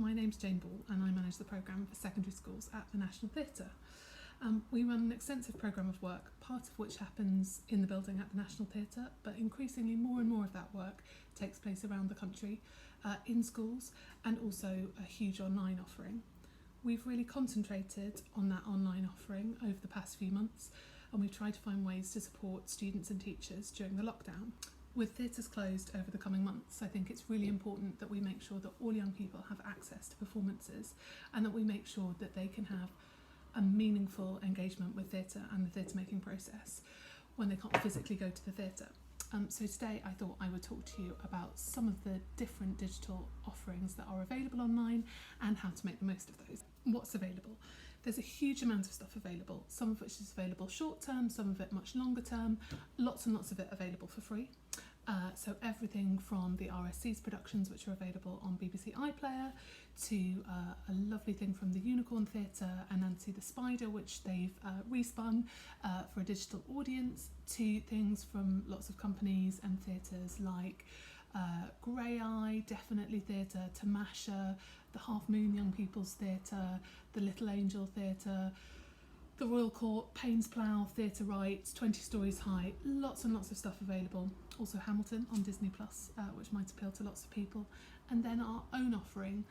My name's Jane Ball and I manage the programme for secondary schools at the National Theatre. We run an extensive programme of work, part of which happens in the building at the National Theatre, but increasingly more and more of that work takes place around the country, in schools, and also a huge online offering. We've really concentrated on that online offering over the past few months, and we've tried to find ways to support students and teachers during the lockdown. With theatres closed over the coming months, I think it's really important that we make sure that all young people have access to performances and that we make sure that they can have a meaningful engagement with theatre and the theatre making process when they can't physically go to the theatre. So today I thought I would talk to you about some of the different digital offerings that are available online and how to make the most of those. What's available? There's a huge amount of stuff available, some of which is available short term, some of it much longer term, lots and lots of it available for free. So everything from the RSC's productions, which are available on BBC iPlayer, to a lovely thing from the Unicorn Theatre and Nancy the Spider, which they've respun for a digital audience, to things from lots of companies and theatres like Grey Eye, Definitely Theatre, Tamasha, the Half Moon Young People's Theatre, the Little Angel Theatre, the Royal Court, Payne's Plough, Theatre Rights, 20 Stories High, lots and lots of stuff available. Also Hamilton on Disney+, which might appeal to lots of people. And then our own offering.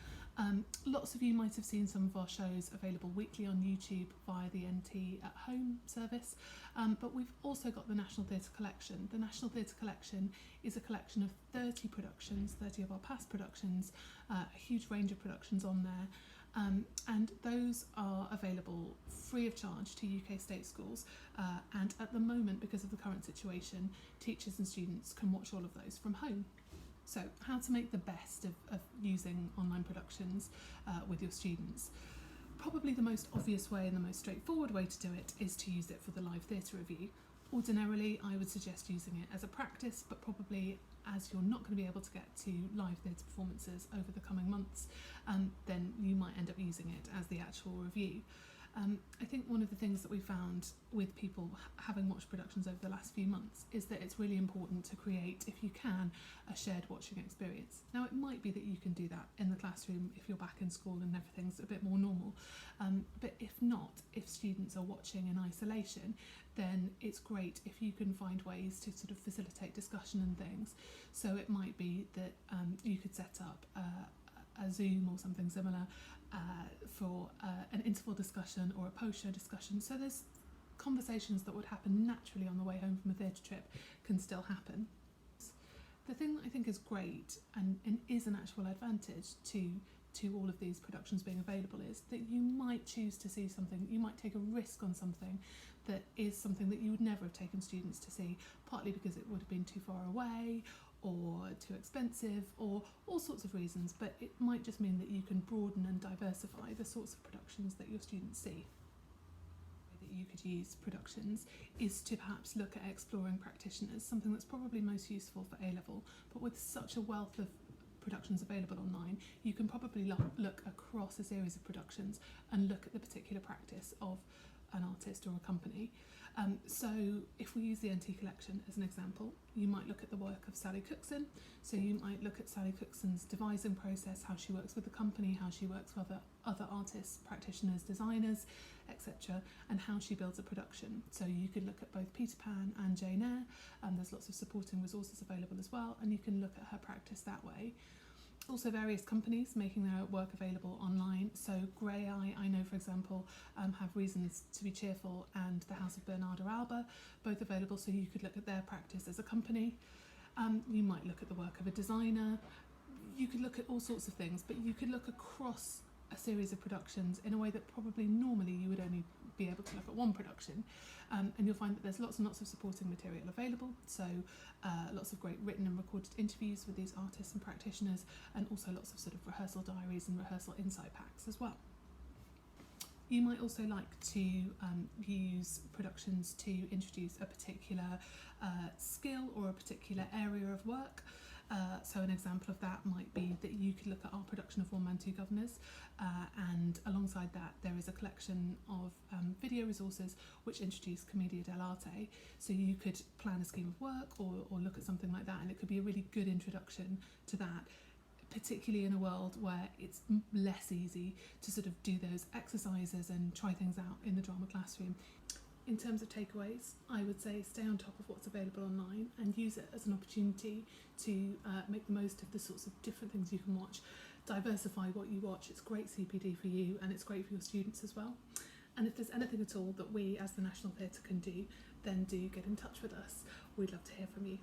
Lots of you might have seen some of our shows available weekly on YouTube via the NT at Home service, but we've also got the National Theatre Collection. The National Theatre Collection is a collection of 30 productions, 30 of our past productions, a huge range of productions on there. And those are available free of charge to UK state schools, and at the moment, because of the current situation, teachers and students can watch all of those from home. So how to make the best of using online productions with your students. Probably the most obvious way and the most straightforward way to do it is to use it for the live theatre review. Ordinarily, I would suggest using it as a practice, but probably as you're not going to be able to get to live theatre performances over the coming months, then you might end up using it as the actual review. I think one of the things that we found with people having watched productions over the last few months is that it's really important to create, if you can, a shared watching experience. Now, it might be that you can do that in the classroom if you're back in school and everything's a bit more normal, but if not, if students are watching in isolation, then it's great if you can find ways to sort of facilitate discussion and things. So it might be that you could set up a Zoom or something similar for an interval discussion or a post-show discussion. So there's conversations that would happen naturally on the way home from a theatre trip can still happen. The thing that I think is great and is an actual advantage to all of these productions being available is that you might choose to see something, you might take a risk on something that is something that you would never have taken students to see, partly because it would have been too far away or too expensive or all sorts of reasons, but it might just mean that you can broaden and diversify the sorts of productions that your students see. The way that you could use productions is to perhaps look at exploring practitioners, something that's probably most useful for A-level, but with such a wealth of productions available online, you can probably look across a series of productions and look at the particular practice of an artist or a company. So if we use the NT collection as an example, you might look at the work of Sally Cookson. So you might look at Sally Cookson's devising process, how she works with the company, how she works with other artists, practitioners, designers, etc., and how she builds a production. So you could look at both Peter Pan and Jane Eyre, and there's lots of supporting resources available as well, and you can look at her practice that way. Also various companies making their work available online. So Grey Eye, I know for example, have Reasons to be Cheerful and The House of Bernardo Alba, both available, so you could look at their practice as a company. You might look at the work of a designer. You could look at all sorts of things, but you could look across a series of productions in a way that probably normally you would only be able to look at one production, and you'll find that there's lots and lots of supporting material available, so lots of great written and recorded interviews with these artists and practitioners, and also lots of sort of rehearsal diaries and rehearsal insight packs as well. You might also like to use productions to introduce a particular skill or a particular area of work. So an example of that might be that you could look at our production of One Man, Two Governors, and alongside that there is a collection of video resources which introduce Commedia dell'arte. So you could plan a scheme of work or look at something like that, and it could be a really good introduction to that, particularly in a world where it's less easy to sort of do those exercises and try things out in the drama classroom. In terms of takeaways, I would say stay on top of what's available online and use it as an opportunity to make the most of the sorts of different things you can watch. Diversify what you watch. It's great CPD for you and it's great for your students as well. And if there's anything at all that we as the National Theatre can do, then do get in touch with us. We'd love to hear from you.